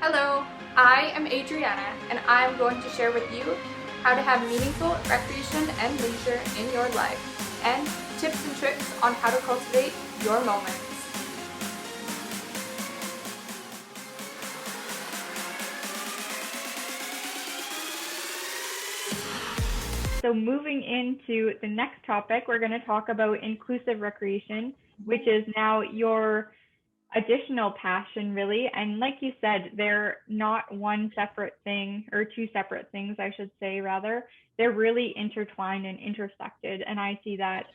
Hello, I am Adriana, and I'm going to share with you how to have meaningful recreation and leisure in your life, and tips and tricks on how to cultivate your moments. So moving into the next topic, we're going to talk about inclusive recreation, which is now your additional passion, really. And like you said, they're not one separate thing, or two separate things, I should say, rather. They're really intertwined and intersected. And I see that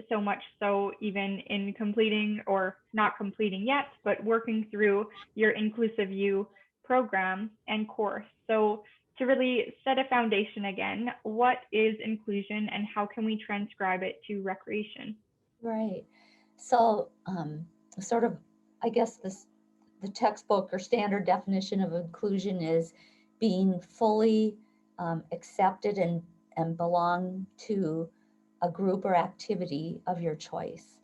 so much so even in completing, or not completing yet, but working through your Inclusive You program and course. So to really set a foundation again, what is inclusion and how can we transcribe it to recreation? Right. So, sort of, I guess the textbook or standard definition of inclusion is being fully accepted and belong to a group or activity of your choice.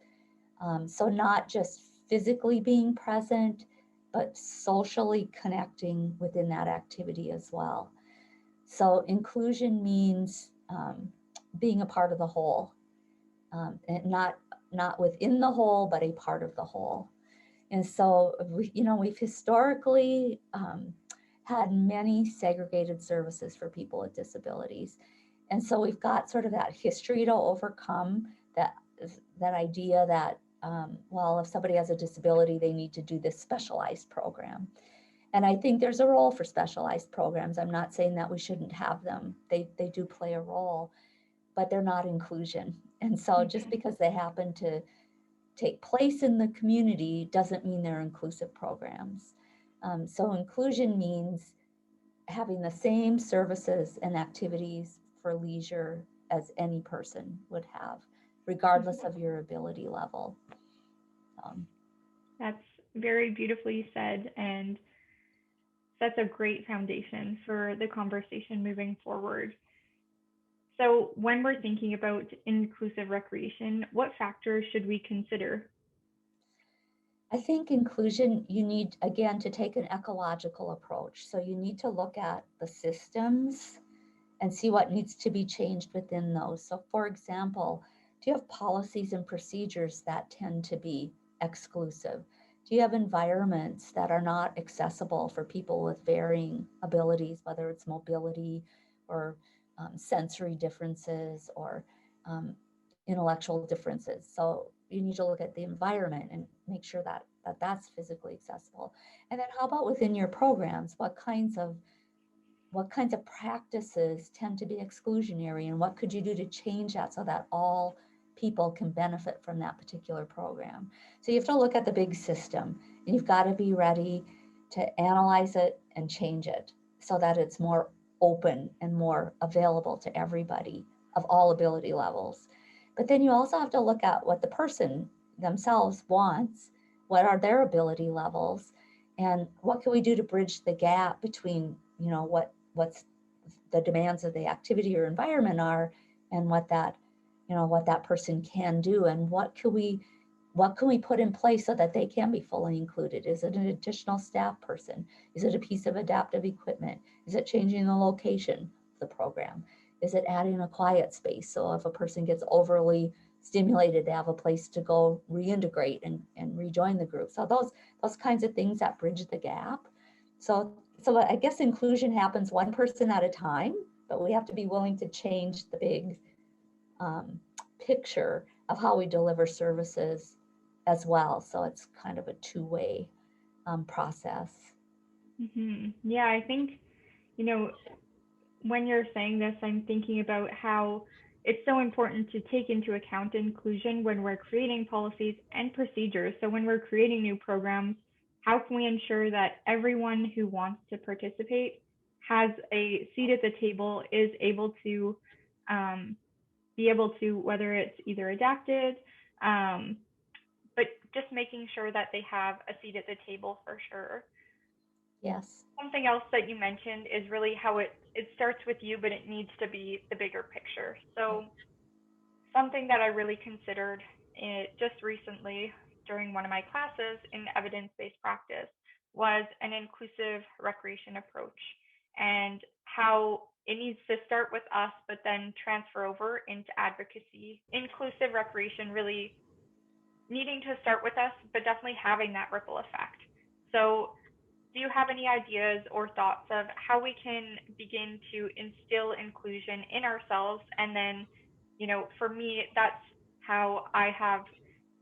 So not just physically being present, but socially connecting within that activity as well. So inclusion means being a part of the whole, and not within the whole, but a part of the whole. And so we've historically had many segregated services for people with disabilities, and so we've got sort of that history to overcome that idea that well, if somebody has a disability, they need to do this specialized program. And I think there's a role for specialized programs. I'm not saying that we shouldn't have them. They do play a role, but they're not inclusion. And so just because they happen to take place in the community doesn't mean they're inclusive programs. So inclusion means having the same services and activities for leisure as any person would have, regardless of your ability level. Um, That's very beautifully said, and that's a great foundation for the conversation moving forward. So, when we're thinking about inclusive recreation, what factors should we consider? I think inclusion, you need, again, to take an ecological approach. So you need to look at the systems and see what needs to be changed within those. So, for example, do you have policies and procedures that tend to be exclusive? Do you have environments that are not accessible for people with varying abilities, whether it's mobility or sensory differences or um, intellectual differences? So you need to look at the environment and make sure that that's physically accessible. And then how about within your programs? What kinds of practices tend to be exclusionary, and what could you do to change that so that all people can benefit from that particular program? So you have to look at the big system, and you've got to be ready to analyze it and change it so that it's more open and more available to everybody of all ability levels. But then you also have to look at what the person themselves wants, what are their ability levels, and what can we do to bridge the gap between what's the demands of the activity or environment are, and what that person can do, and what can we put in place so that they can be fully included. Is it an additional staff person? Is it a piece of adaptive equipment? Is it changing the location of the program? Is it adding a quiet space so if a person gets overly stimulated, they have a place to go reintegrate and rejoin the group? So those kinds of things that bridge the gap. So I guess inclusion happens one person at a time, but we have to be willing to change the big um, picture of how we deliver services as well. So it's kind of a two-way process. Yeah, I think, you know, when you're saying this, I'm thinking about how it's so important to take into account inclusion when we're creating policies and procedures. So, when we're creating new programs, how can we ensure that everyone who wants to participate has a seat at the table, is able to um, be able to, whether it's either adapted, um, but just making sure that they have a seat at the table for sure. Yes. Something else that you mentioned is really how it starts with you, but it needs to be the bigger picture. So something that I really considered just recently during one of my classes in evidence-based practice was an inclusive recreation approach, and how it needs to start with us, but then transfer over into advocacy. Inclusive recreation really needing to start with us, but definitely having that ripple effect. So, do you have any ideas or thoughts of how we can begin to instill inclusion in ourselves? And then, for me, that's how I have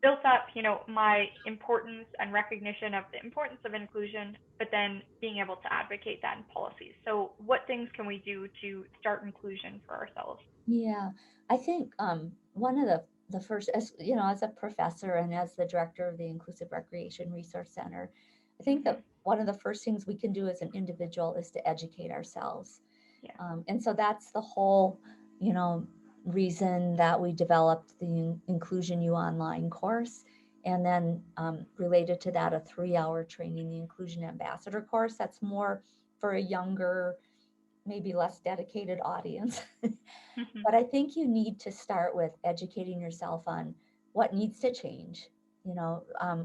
built up, my importance and recognition of the importance of inclusion, but then being able to advocate that in policies. So, what things can we do to start inclusion for ourselves? Yeah, I think one of the first, as you know, as a professor and as the director of the Inclusive Recreation Resource Center, I think Mm-hmm. that one of the first things we can do as an individual is to educate ourselves. Yeah. And so that's the whole, you know, reason that we developed the Inclusion U online course. And then related to that, a 3-hour training, the Inclusion Ambassador course. That's more for a younger, maybe less dedicated audience. Mm-hmm. But I think you need to start with educating yourself on what needs to change.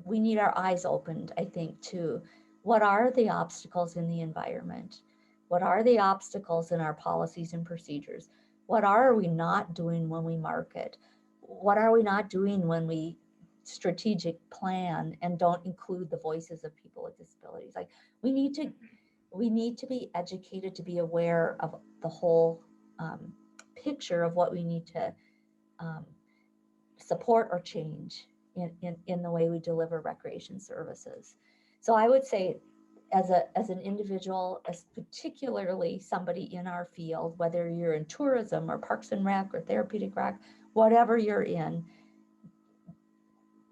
We need our eyes opened, I think, to what are the obstacles in the environment? What are the obstacles in our policies and procedures? What are we not doing when we market? What are we not doing when we strategic plan and don't include the voices of people with disabilities? Like we need to we need to be educated to be aware of the whole um, picture of what we need to um, support or change in the way we deliver recreation services. So I would say as an individual, as particularly somebody in our field, whether you're in tourism or parks and rec or therapeutic rec, whatever you're in,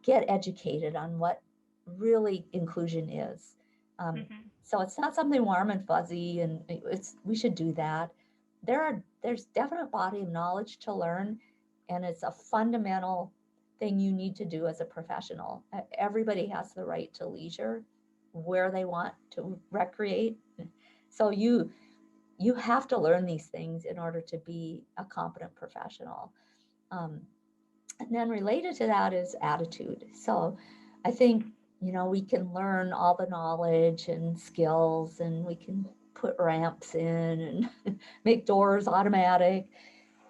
get educated on what really inclusion is. Um, Mm-hmm. so it's not something warm and fuzzy, and we should do that. There's definite body of knowledge to learn, and it's a fundamental thing you need to do as a professional. Everybody has the right to leisure, where they want to recreate. So you have to learn these things in order to be a competent professional. Um, and then related to that is attitude. So I think, we can learn all the knowledge and skills, and we can put ramps in and make doors automatic.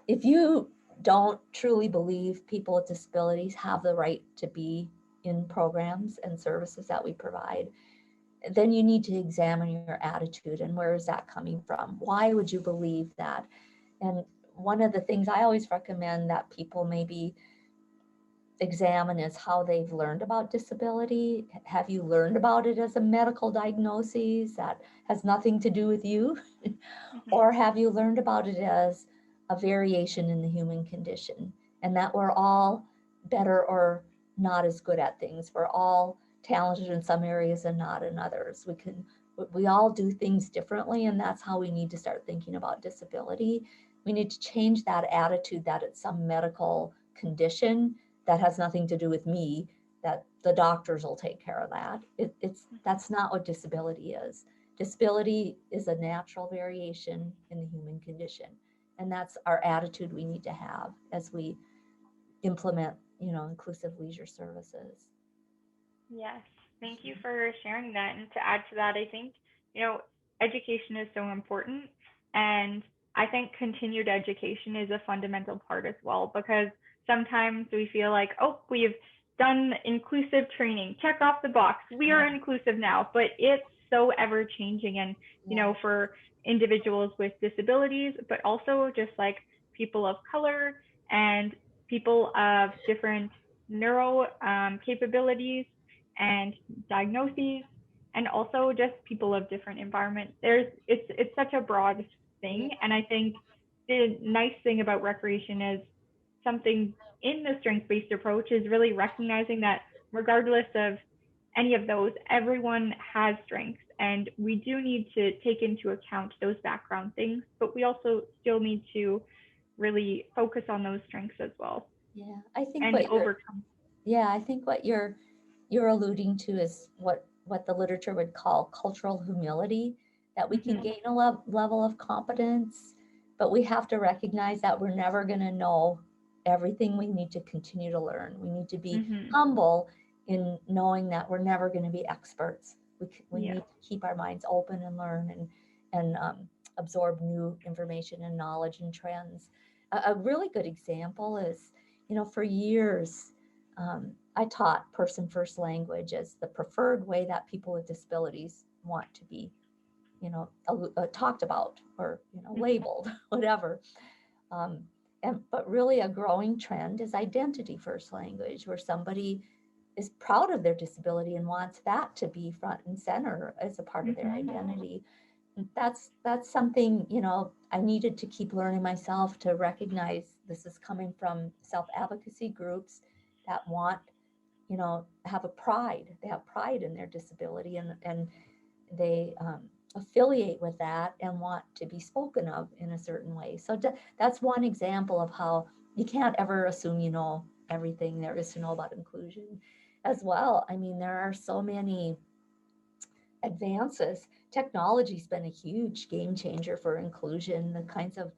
If you don't truly believe people with disabilities have the right to be in programs and services that we provide, then you need to examine your attitude and where is that coming from? Why would you believe that? And one of the things I always recommend that people maybe examine is how they've learned about disability. Have you learned about it as a medical diagnosis that has nothing to do with you? Mm-hmm. Or have you learned about it as a variation in the human condition and that we're all better or not as good at things? We're all talented in some areas and not in others. We all do things differently, and that's how we need to start thinking about disability. We need to change that attitude that it's some medical condition that has nothing to do with me, that the doctors will take care of that. That's not what disability is. Disability is a natural variation in the human condition. And that's our attitude we need to have as we implement, inclusive leisure services. Yes, thank you for sharing that. And to add to that, I think, you know, education is so important. And I think continued education is a fundamental part as well, because sometimes we feel like, oh, we've done inclusive training, check off the box, we are Yeah, inclusive now. But it's so ever changing. And, yeah, for individuals with disabilities, but also just like people of color and people of different neuro capabilities and diagnoses, and also just people of different environments. It's such a broad yeah, thing, and I think the nice thing about recreation is something in the strength-based approach is really recognizing that regardless of any of those, everyone has strengths, and we do need to take into account those background things, but we also still need to really focus on those strengths as well yeah. I think and what you're overcome. Yeah, I think what you're alluding to is what the literature would call cultural humility, that we can Mm-hmm. gain a level of competence, but we have to recognize that we're never going to know everything. We need to continue to learn. We need to be Mm-hmm. humble in knowing that we're never going to be experts. We Yeah. need to keep our minds open and learn and absorb new information and knowledge and trends. A really good example is, for years, I taught person first language as the preferred way that people with disabilities want to be, talked about or, Mhm. labeled, whatever. Um, but really a growing trend is identity first language, where somebody is proud of their disability and wants that to be front and center as a part of their Mhm. identity. That's something, I needed to keep learning myself, to recognize this is coming from self-advocacy groups that want, have a pride. They have pride in their disability, and they affiliate with that and want to be spoken of in a certain way. So that's one example of how you can't ever assume you know everything there is to know about inclusion as well. I mean, there are so many advances. Technology's been a huge game changer for inclusion. The kinds of,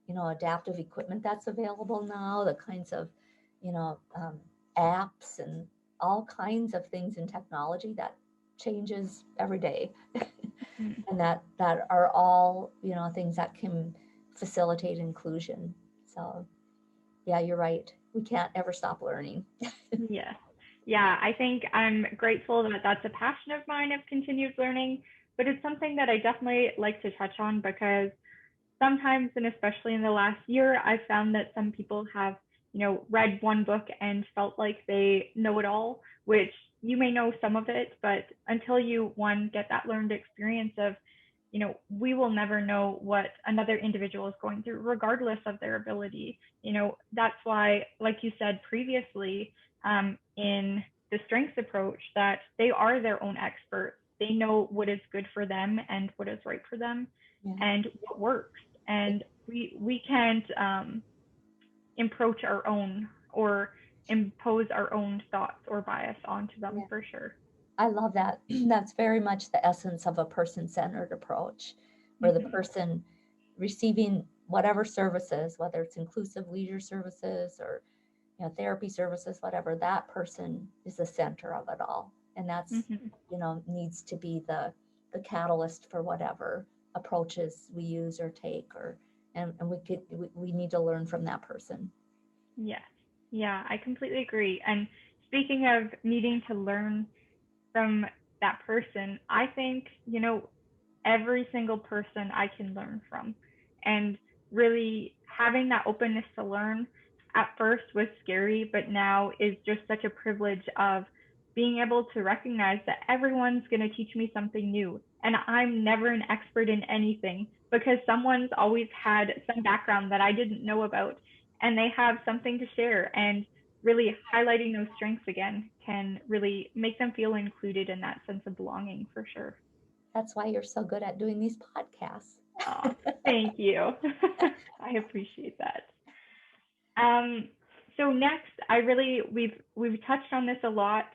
adaptive equipment that's available now, the kinds of, apps and all kinds of things in technology that changes every day, Mhm. and that are all, things that can facilitate inclusion. So yeah, you're right. We can't ever stop learning. Yes. Yeah, I think I'm grateful that that's a passion of mine, of continued learning, but it's something that I definitely like to touch on because sometimes, and especially in the last year, I've found that some people have, read one book and felt like they know it all, which you may know some of it, but until you, one, get that learned experience of, we will never know what another individual is going through, regardless of their ability. That's why, like you said previously, in the strengths approach, that they are their own experts. They know what is good for them and what is right for them Yeah. and what works. And we can't approach our own or impose our own thoughts or bias onto them Yeah. for sure. I love that. That's very much the essence of a person-centered approach, where the Mm-hmm. person receiving whatever services, whether it's inclusive leisure services or, therapy services, whatever, that person is the center of it all. And that's, Mm-hmm. needs to be the catalyst for whatever approaches we use or take, or and we need to learn from that person. Yes. Yeah, I completely agree. And speaking of needing to learn from that person, I think, every single person I can learn from. And really having that openness to learn at first was scary, but now is just such a privilege of being able to recognize that everyone's going to teach me something new. And I'm never an expert in anything because someone's always had some background that I didn't know about and they have something to share. And really highlighting those strengths again can really make them feel included in that sense of belonging for sure. That's why you're so good at doing these podcasts. Aw, thank you. I appreciate that. Um, so next, we've touched on this a lot,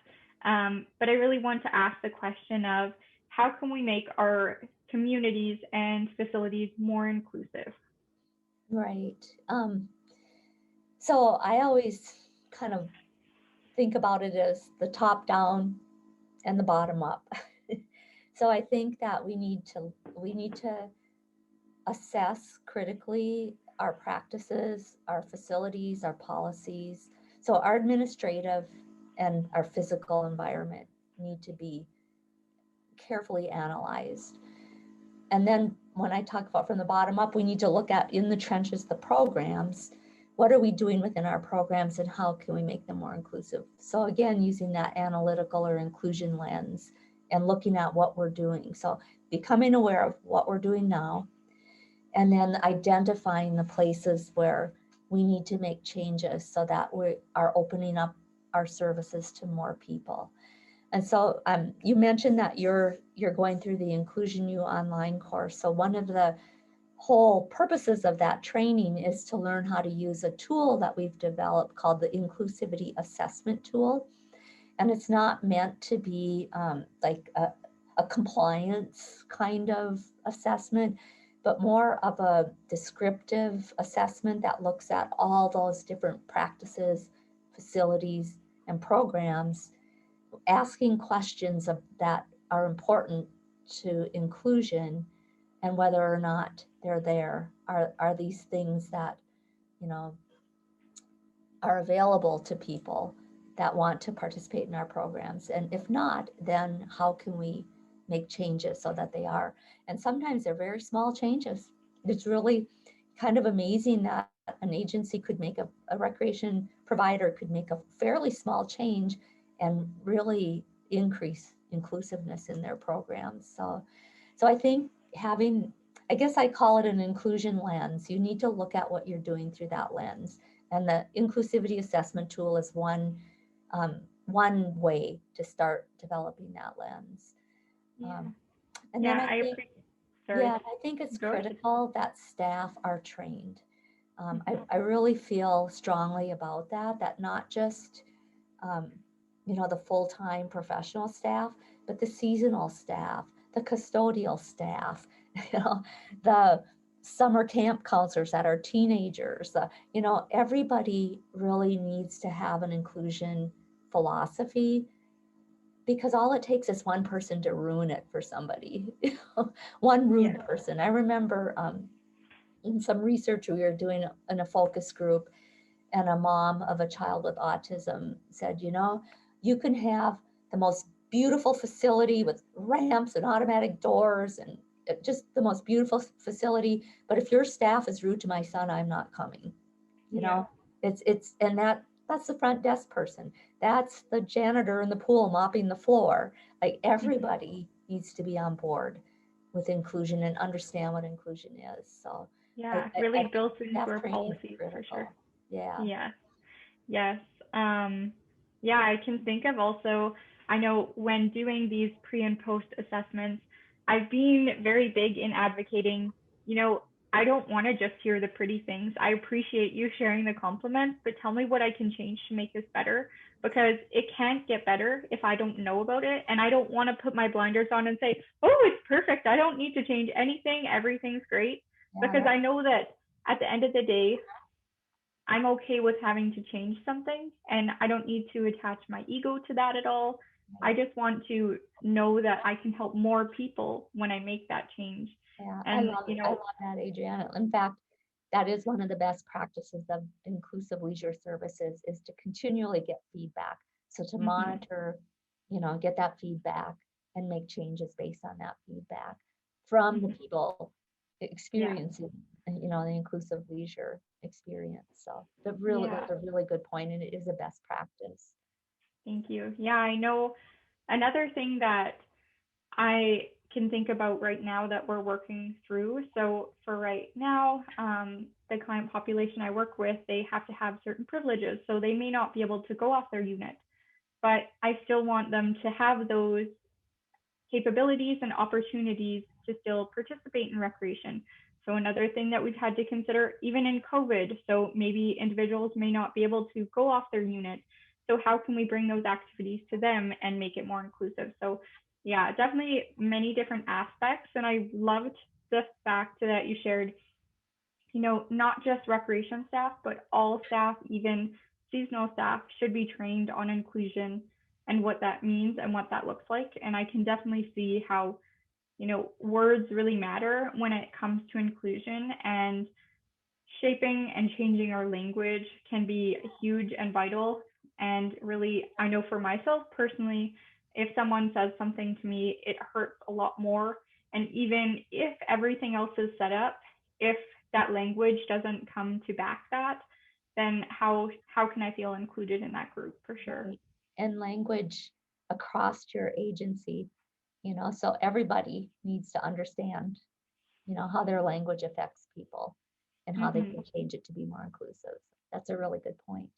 but I really want to ask the question of how can we make our communities and facilities more inclusive? Right. So I always kind of think about it as the top down and the bottom up. So I think that we need to assess critically our practices, our facilities, our policies. So our administrative and our physical environment need to be carefully analyzed. And then when I talk about from the bottom up, we need to look at in the trenches the programs. What are we doing within our programs and how can we make them more inclusive? So again, using that analytical or inclusion lens and looking at what we're doing. So becoming aware of what we're doing now, and then identifying the places where we need to make changes so that we are opening up our services to more people. And so you mentioned that you're going through the Inclusion U online course. So one of the whole purposes of that training is to learn how to use a tool that we've developed called the Inclusivity Assessment Tool. And it's not meant to be like a compliance kind of assessment, but more of a descriptive assessment that looks at all those different practices, facilities, and programs, asking questions of that are important to inclusion, and whether or not they're there. Are these things that, you know, are available to people that want to participate in our programs? And if not, then how can we make changes so that they are? And sometimes they're very small changes. It's really kind of amazing that an agency could make a recreation provider could make a fairly small change and really increase inclusiveness in their programs. So I think having, I guess I call it an inclusion lens. You need to look at what you're doing through that lens. And the inclusivity assessment tool is one way to start developing that lens. Yeah. Um, and then Yeah, I I think, appreciate. Sorry. yeah, I think it's Go ahead. critical that staff are trained. Mhm. I really feel strongly about that, that not just, um, the full-time professional staff, but the seasonal staff, the custodial staff, you know, the summer camp counselors that are teenagers, everybody really needs to have an inclusion philosophy, because all it takes is one person to ruin it for somebody. One Yeah. rude person. I remember in some research we were doing in a focus group, and a mom of a child with autism said, you can have the most beautiful facility with ramps and automatic doors and just the most beautiful facility, but if your staff is rude to my son, I'm not coming. you Yeah. know it's and that's the front desk person, that's the janitor in the pool mopping the floor. Like, Mhm. everybody needs to be on board with inclusion and understand what inclusion is. So Yeah, I really think built into staff our training is policies for sure. critical. Yeah. Yeah. Yes. Um, yeah, I can think of also, I know when doing these pre and post assessments, I've been very big in advocating, you know, I don't want to just hear the pretty things. I appreciate you sharing the compliments, but tell me what I can change to make this better, because it can't get better if I don't know about it. And I don't want to put my blinders on and say, oh, it's perfect. I don't need to change anything. Everything's great. Yeah, Because I know that at the end of the day, I'm okay with having to change something, and I don't need to attach my ego to that at all. I right. just want to know that I can help more people when I make that change. Yeah, And, I love that, Adriana. In fact, that is one of the best practices of inclusive leisure services, is to continually get feedback. So to mhm, monitor, get that feedback and make changes based on that feedback from the mhm, people yeah, experiencing, the inclusive leisure experience. So yeah, that's a really good point, and it is a best practice. thank you. Yeah, I know another thing that I can think about right now that we're working through. So for right now, the client population I work with, they have to have certain privileges. So they may not be able to go off their unit, but I still want them to have those capabilities and opportunities to still participate in recreation. So another thing that we've had to consider, even in COVID, so maybe individuals may not be able to go off their unit. So how can we bring those activities to them and make it more inclusive? So yeah, definitely many different aspects. And I loved the fact that you shared, not just recreation staff, but all staff, even seasonal staff, should be trained on inclusion and what that means and what that looks like. And I can definitely see how, words really matter when it comes to inclusion, and shaping and changing our language can be huge and vital. And really, I know for myself personally, if someone says something to me, it hurts a lot more. And even if everything else is set up, if that language doesn't come to back that, then how can I feel included in that group for sure? Right. And language across your agency, so everybody needs to understand, how their language affects people and how they Hmm. can change it to be more inclusive. That's a really good point.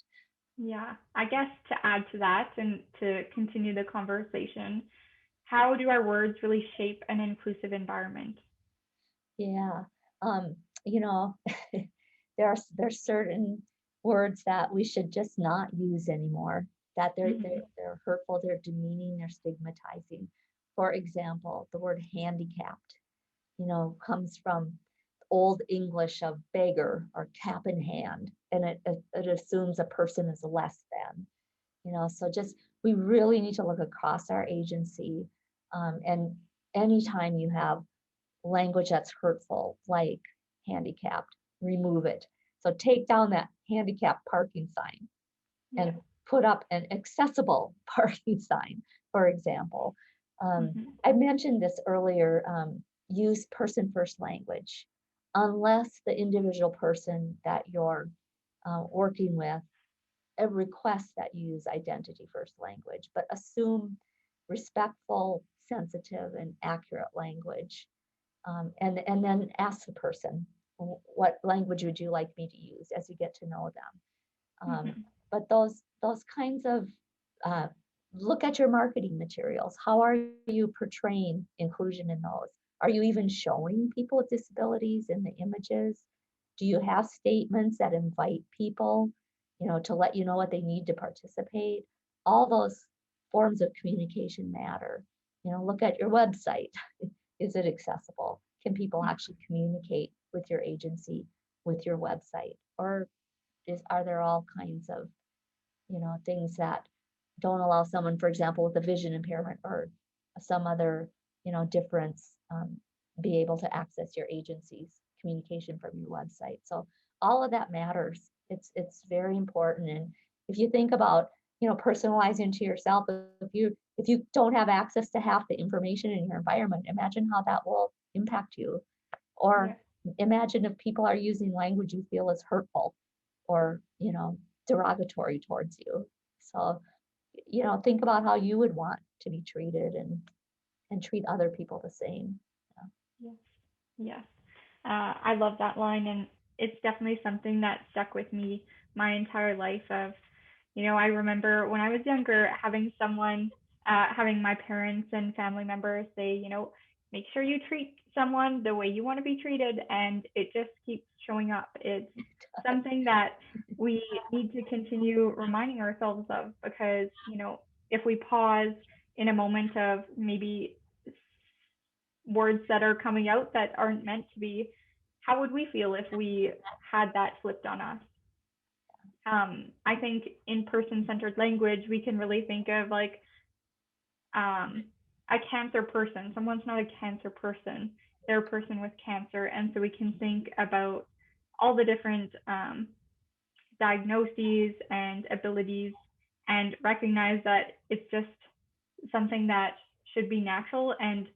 Yeah, I guess to add to that and to continue the conversation, how do our words really shape an inclusive environment? Yeah. Um, you know, there's certain words that we should just not use anymore, that Hmm. they're hurtful, they're demeaning, they're stigmatizing. For example, the word handicapped, comes from Old English of beggar or cap in hand, and it assumes a person is less than. So just we really need to look across our agency And anytime you have language that's hurtful, like handicapped, remove it. So take down that handicapped parking sign Yeah. and put up an accessible parking sign, for example. Mm-hmm. I mentioned this earlier, use person first language. Unless the individual person that you're working with requests that you use identity first language, but assume respectful, sensitive, and accurate language. And then ask the person, what language would you like me to use as you get to know them? Mm-hmm. But those kinds of uh, look at your marketing materials. How are you portraying inclusion in those? Are you even showing people with disabilities in the images? Do you have statements that invite people, to let you know what they need to participate? All those forms of communication matter. Look at your website. Is it accessible? Can people actually communicate with your agency, with your website? Or are there all kinds of things that don't allow someone, for example, with a vision impairment or some other difference, be able to access your agency's communication from your website? So all of that matters. It's very important. And if you think about personalizing to yourself, if you don't have access to half the information in your environment, imagine how that will impact you. Or Yeah. imagine if people are using language you feel is hurtful or derogatory towards you. So think about how you would want to be treated, and treat other people the same. Yes. Yes. I love that line, and it's definitely something that stuck with me my entire life. I remember when I was younger having my parents and family members say, make sure you treat someone the way you want to be treated, and it just keeps showing up. It's something that we need to continue reminding ourselves of because, if we pause in a moment of maybe words that are coming out that aren't meant to be, how would we feel if we had that flipped on us? I think in person centered language, we can really think of like um, a cancer person. Someone's not a cancer person, they're a person with cancer. And so we can think about all the different diagnoses and abilities and recognize that it's just something that should be natural and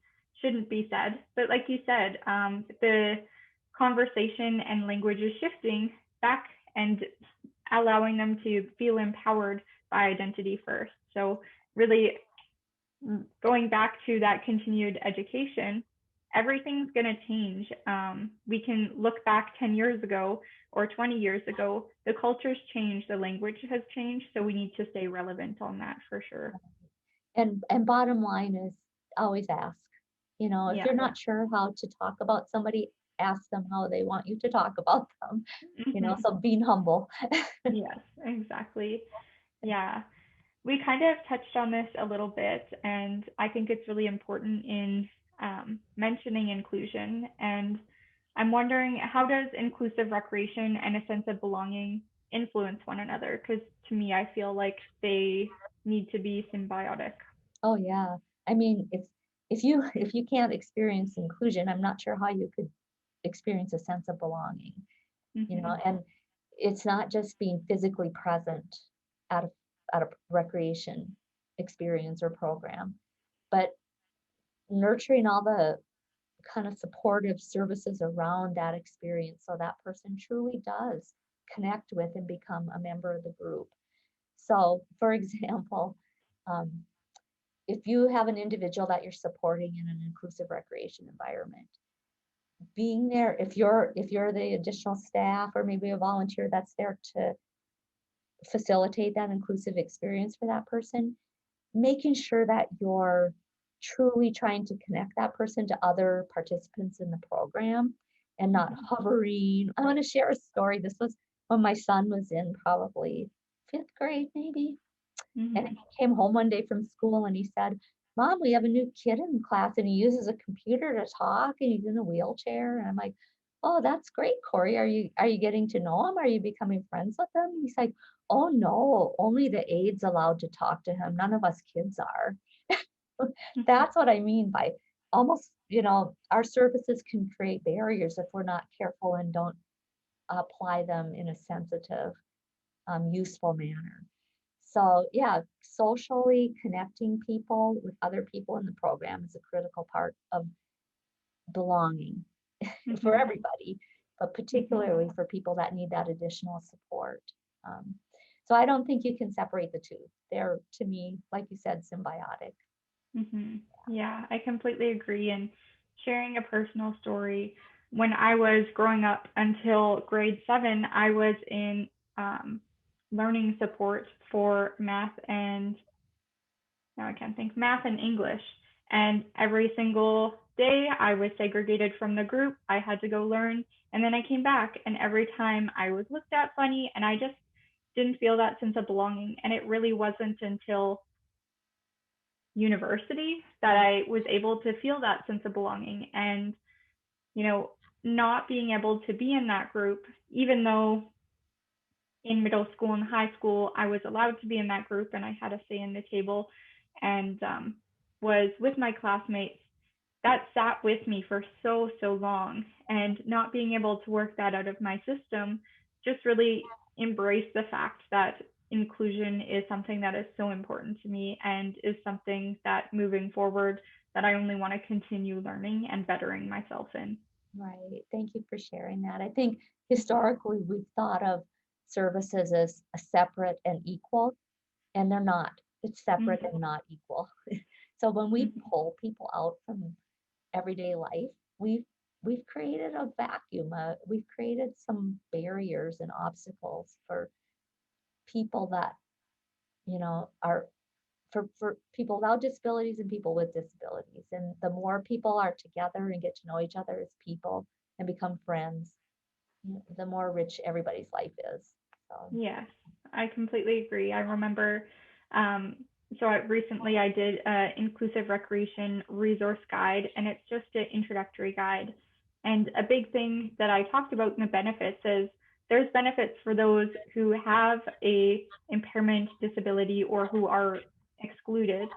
shouldn't be said. But like you said, the conversation and language is shifting back and allowing them to feel empowered by identity first. So really going back to that continued education, everything's going to change. We can look back 10 years ago or 20 years ago, the culture's changed, the language has changed, so we need to stay relevant on that for sure. And bottom line is always ask. If Yeah. you're not sure how to talk about somebody, ask them how they want you to talk about them. Mm-hmm. So being humble. Yes, exactly. Yeah. We kind of touched on this a little bit, and I think it's really important in mentioning inclusion. And I'm wondering, how does inclusive recreation and a sense of belonging influence one another? Because to me, I feel like they need to be symbiotic. Oh yeah. I mean, if you can't experience inclusion, I'm not sure how you could experience a sense of belonging. Mm-hmm. And it's not just being physically present at a recreation experience or program, but nurturing all the kind of supportive services around that experience so that person truly does connect with and become a member of the group. So, for example, um, if you have an individual that you're supporting in an inclusive recreation environment, being there, if you're the additional staff or maybe a volunteer that's there to facilitate that inclusive experience for that person, making sure that you're truly trying to connect that person to other participants in the program and not Mm-hmm. hovering. I want to share a story. This was when my son was in probably fifth grade, maybe. And Mm-hmm. he came home one day from school and he said, Mom, we have a new kid in class and he uses a computer to talk and he's in a wheelchair. And I'm like, oh, that's great, Corey. Are you getting to know him? Are you becoming friends with him? He's like, oh no, only the aides allowed to talk to him. None of us kids are. Mhm. That's what I mean by almost, our services can create barriers if we're not careful and don't apply them in a sensitive, useful manner. So, yeah, socially connecting people with other people in the program is a critical part of belonging for Mhm. everybody, but Mhm. particularly for people that need that additional support. Um, so I don't think you can separate the two. They're, to me, like you said, symbiotic. Yeah, I completely agree. And sharing a personal story, when I was growing up until grade 7, I was in um, learning support for math and now I can't think math and English. And every single day I was segregated from the group. I had to go learn. And then I came back, and every time I was looked at funny, and I just didn't feel that sense of belonging. And it really wasn't until university that Mm. I was able to feel that sense of belonging. And, you know, not being able to be in that group, even though in middle school and high school I was allowed to be in that group and I had a say in the table and was with my classmates, that sat with me for so long. And not being able to work that out of my system just really embraced the fact that inclusion is something that is so important to me and is something that moving forward that I only want to continue learning and bettering myself in. Right. Thank you for sharing that. I think historically we've thought of services as a separate and equal, and they're not. It's separate Mm-hmm. and not equal. So when we Mm-hmm. pull people out from everyday life, we've we've created a vacuum. We've created some barriers and obstacles for people that are for people without disabilities and people with disabilities. And the more people are together and get to know each other as people and become friends, the more rich everybody's life is. So, Yes, I completely agree. I remember, um, so recently I did a inclusive recreation resource guide, and it's just an introductory guide. And a big thing that I talked about in the benefits is there's benefits for those who have a impairment, disability, or who are excluded,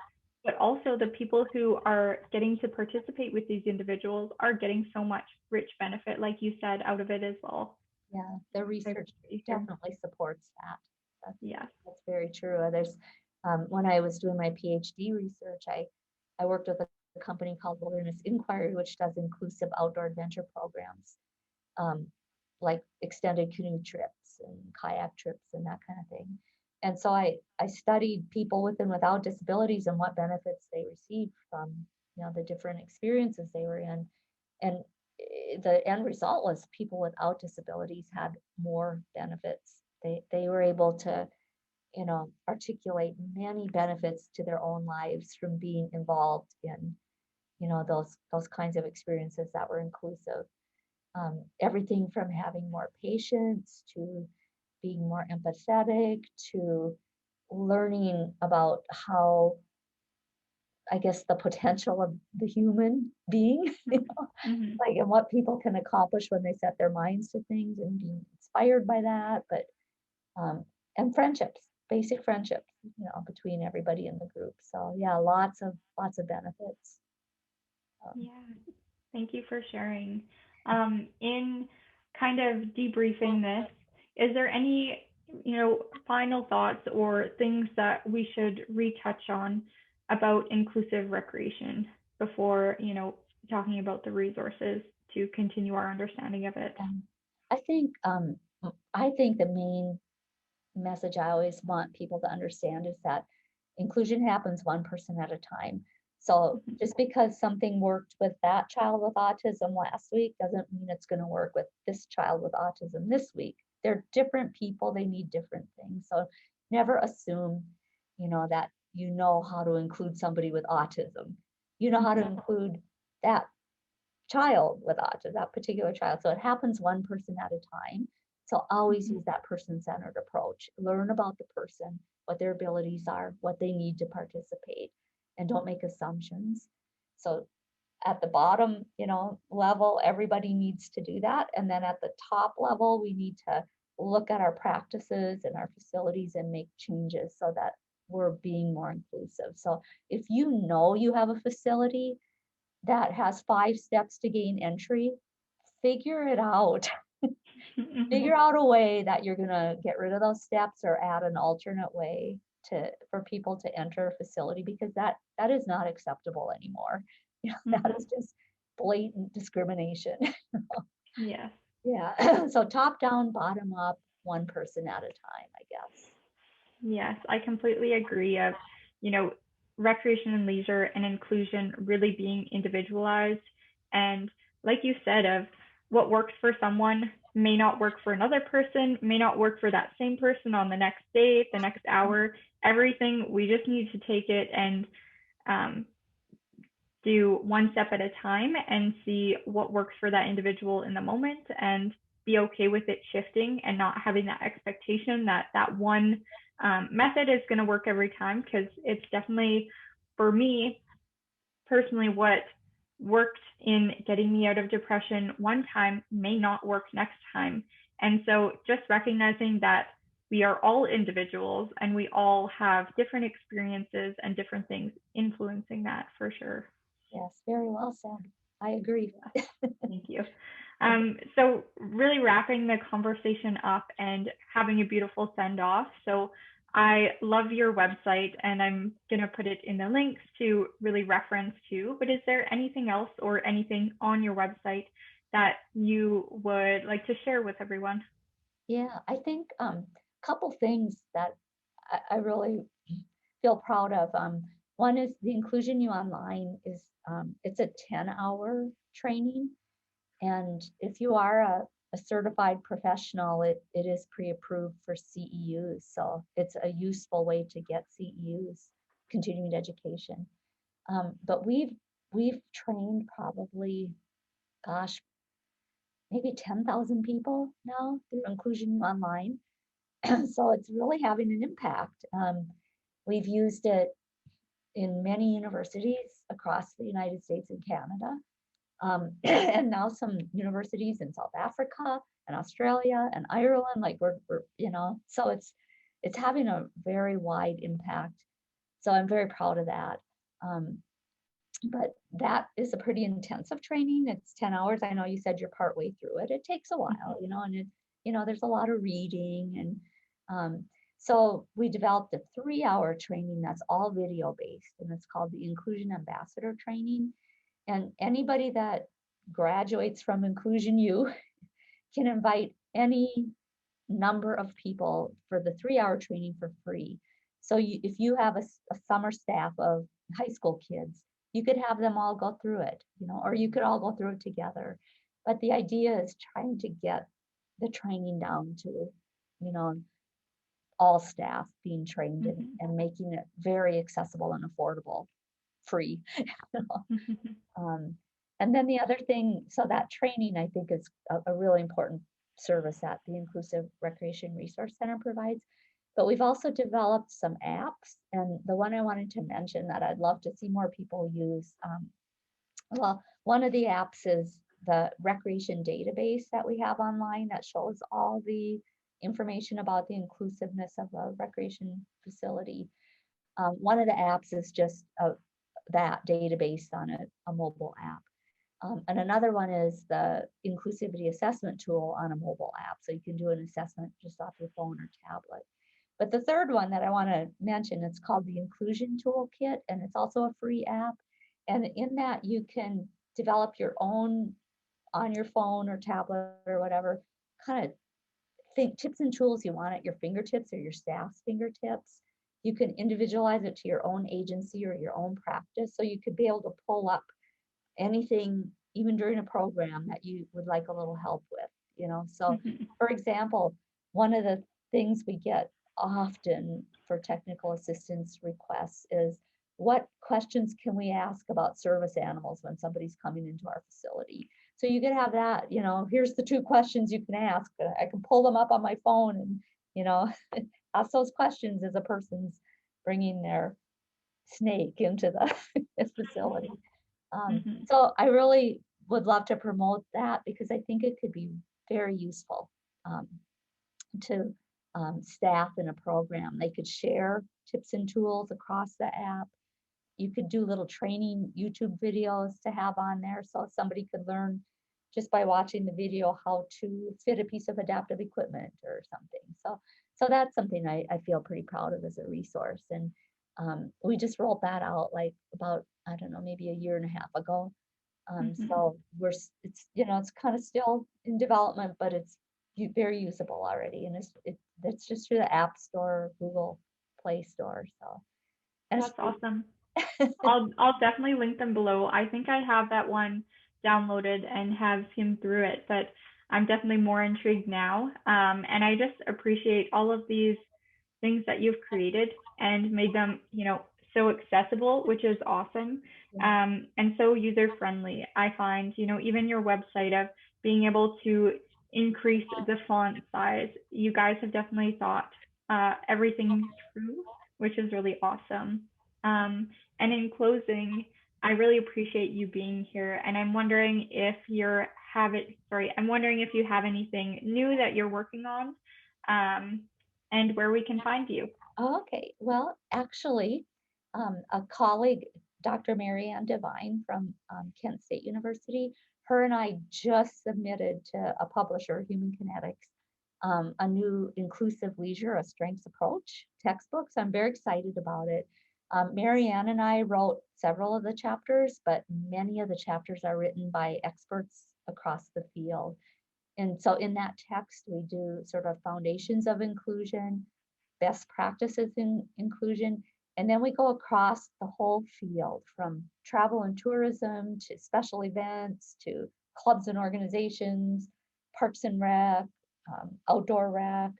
but also the people who are getting to participate with these individuals are getting so much rich benefit, like you said, out of it as well. yeah, the I research appreciate you. definitely supports that. That's Yes. that's very true. There's when I was doing my PhD research, I worked with a company called Wilderness Inquiry, which does inclusive outdoor adventure programs, um, like extended canoe trips and kayak trips and that kind of thing. And so I studied people with and without disabilities and what benefits they received from the different experiences they were in. And the end result was people without disabilities had more benefits. They were able to articulate many benefits to their own lives from being involved in those kinds of experiences that were inclusive. Everything from having more patience to being more empathetic to learning about how, I guess, the potential of the human being, Mm-hmm. like, and what people can accomplish when they set their minds to things and being inspired by that. But, um, and friendships, basic friendships, between everybody in the group. So yeah, lots of benefits. Um, Yeah. Thank you for sharing. In kind of debriefing this, is there any, final thoughts or things that we should retouch on about inclusive recreation before, talking about the resources to continue our understanding of it? and I think the main message I always want people to understand is that inclusion happens one person at a time. So Mm-hmm. just because something worked with that child with autism last week doesn't mean it's going to work with this child with autism this week. They're different people, they need different things. So never assume, that you know how to include somebody with autism. You know how to Mm-hmm. include that child with autism, that particular child. So it happens one person at a time. So always Mm-hmm. use that person-centered approach. Learn about the person, what their abilities are, what they need to participate, and don't make assumptions. So at the bottom, level, everybody needs to do that. And then at the top level, we need to look at our practices and our facilities and make changes so that we're being more inclusive. So if you know you have a facility that has 5 steps to gain entry, figure it out. Mhm. Figure out a way that you're gonna get rid of those steps or add an alternate way for people to enter a facility, because that is not acceptable anymore. That Mhm. is just blatant discrimination. Yes. Yeah. So top down, bottom up, one person at a time, I guess. Yes, I completely agree of, you know, recreation and leisure and inclusion really being individualized. And like you said, of what works for someone may not work for another person, may not work for that same person on the next day, the next hour, everything. We just need to take it and um, do one step at a time and see what works for that individual in the moment and be okay with it shifting and not having that expectation that that one method is going to work every time, because it's definitely, for me personally, what worked in getting me out of depression one time may not work next time. And so just recognizing that we are all individuals and we all have different experiences and different things influencing that, for sure. Yes, very well said. I agree. Thank you. So really wrapping the conversation up and having a beautiful send off. So I love your website and I'm going to put it in the links to really reference to, but is there anything else or anything on your website that you would like to share with everyone? Yeah, I think couple things that I really feel proud of. One is the Inclusion U Online is it's a 10-hour training. And if you are a certified professional, it is pre-approved for CEUs. So it's a useful way to get CEUs, continuing education. But we've trained probably, gosh, maybe 10,000 people now through Inclusion Online. So it's really having an impact. We've used it in many universities across the United States and Canada. And now some universities in South Africa and Australia and Ireland, like we're so it's having a very wide impact. So I'm very proud of that. Um, but that is a pretty intensive training. It's 10 hours. I know you said you're partway through it. It takes a while, and there's a lot of reading. And so we developed a 3-hour training that's all video based, and it's called the Inclusion Ambassador Training. And anybody that graduates from Inclusion U can invite any number of people for the 3-hour training for free. So if you have a summer staff of high school kids, you could have them all go through it, or you could all go through it together. But the idea is trying to get the training down to, all staff being trained, and making it very accessible and affordable, free. Um, and then the other thing, so that training, I think, is a really important service that the Inclusive Recreation Resource Center provides. But we've also developed some apps, and the one I wanted to mention that I'd love to see more people use, well, one of the apps is the recreation database that we have online that shows all the information about the inclusiveness of a recreation facility. One of the apps is just that database on a mobile app. And another one is the inclusivity assessment tool on a mobile app. So you can do an assessment just off your phone or tablet. But the third one that I want to mention, it's called the Inclusion Toolkit, and it's also a free app. And in that, you can develop your own, on your phone or tablet or whatever, kind of think tips and tools you want at your fingertips or your staff's fingertips. You can individualize it to your own agency or your own practice. So you could be able to pull up anything, even during a program, that you would like a little help with. So for example, one of the things we get often for technical assistance requests is, what questions can we ask about service animals when somebody's coming into our facility? So you could have that, here's the 2 questions you can ask. I can pull them up on my phone and, ask those questions as a person's bringing their snake into the facility. So I really would love to promote that, because I think it could be very useful, to staff in a program. They could share tips and tools across the app. You could do little training YouTube videos to have on there, so somebody could learn just by watching the video how to fit a piece of adaptive equipment or something. So that's something I feel pretty proud of as a resource. And we just rolled that out like about, I don't know, maybe a year and a half ago. So it's kind of still in development, but it's very usable already, and it's just through the App Store, Google Play Store. So and it's That's awesome. I'll definitely link them below. I think I have that one downloaded and have skimmed through it, but I'm definitely more intrigued now. And I just appreciate all of these things that you've created and made them, so accessible, which is awesome. And so user friendly. I find, even your website of being able to increase the font size, you guys have definitely thought everything through, which is really awesome. And in closing, I really appreciate you being here. And I'm wondering if I'm wondering if you have anything new that you're working on, and where we can find you. Okay, well, actually, a colleague, Dr. Marianne Devine from Kent State University, her and I just submitted to a publisher, Human Kinetics, a new inclusive leisure, a strengths approach textbook. So I'm very excited about it. Marianne and I wrote several of the chapters, but many of the chapters are written by experts across the field. And so in that text, we do sort of foundations of inclusion, best practices in inclusion, and then we go across the whole field from travel and tourism to special events to clubs and organizations, parks and rec, outdoor rec,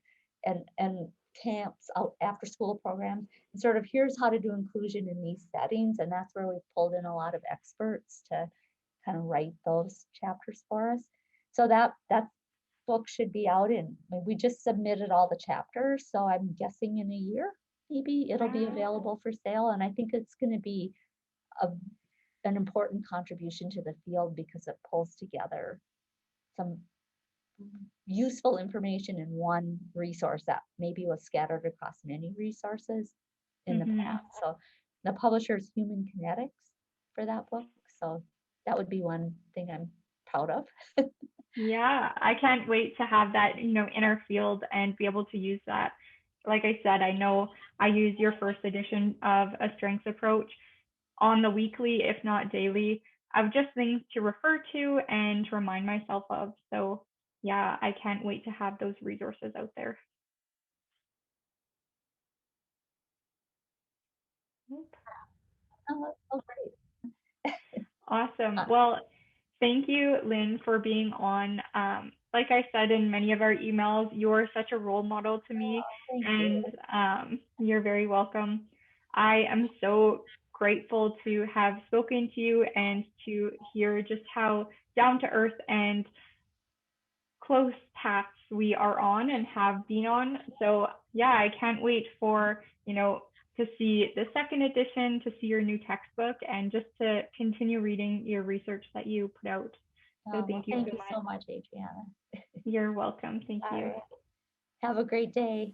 and camps, out after school programs. And sort of here's how to do inclusion in these settings. And that's where we've pulled in a lot of experts to kind of write those chapters for us. So that book should be out we just submitted all the chapters, so I'm guessing in a year maybe it'll be available for sale. And I think it's going to be an important contribution to the field because it pulls together some useful information in one resource that maybe was scattered across many resources in the past. So the publisher is Human Kinetics for that book, so that would be one thing I'm proud of. Yeah, I can't wait to have that, in our field and be able to use that. Like I said, I know I use your first edition of a strengths approach on the weekly, if not daily, of just things to refer to and to remind myself of. So yeah, I can't wait to have those resources out there. Oh, great. Awesome. Well, thank you, Lynn, for being on. Like I said in many of our emails, you're such a role model to me, Thank and you. you're very welcome. I am so grateful to have spoken to you and to hear just how down to earth and close paths we are on and have been on. So yeah, I can't wait for, to see the second edition, to see your new textbook, and just to continue reading your research that you put out. So Well, thank you thank so you much. so much, Adriana. You're welcome. Thank All you. right. Have a great day.